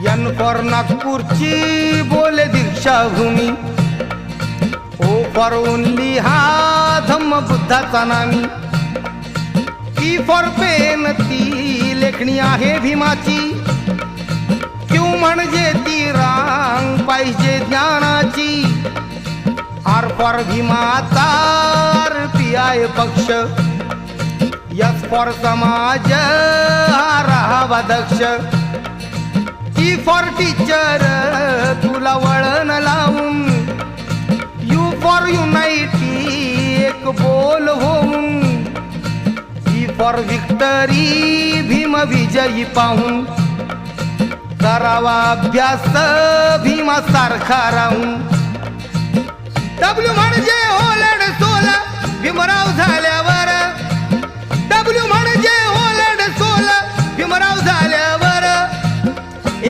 N for नागपूरची बोले Deekshabhoomi, O for only हा धम्म बुद्धाचा नामी, पी फॉर पेन ती लेखणी आहे भीमाची, क्यू म्हणजे ती रांग पाहिजे ज्ञानाची, आर फॉर भीमाचा RPI पक्ष, एस फॉर समाज हा राहावा दक्ष, टी फॉर टीचर तुला वळण लावून, यू फॉर युनाइटी एक बोल होऊन, व्ही फॉर विक्टरी भीम विजयी पाहून, करावा अभ्यास भीमासारखा राहून. डब्ल्यू म्हणजे ओलड सोल भीमराव झाल्यावर, डब्ल्यू म्हणजे ओलड सोल भीमराव झाल्यावर,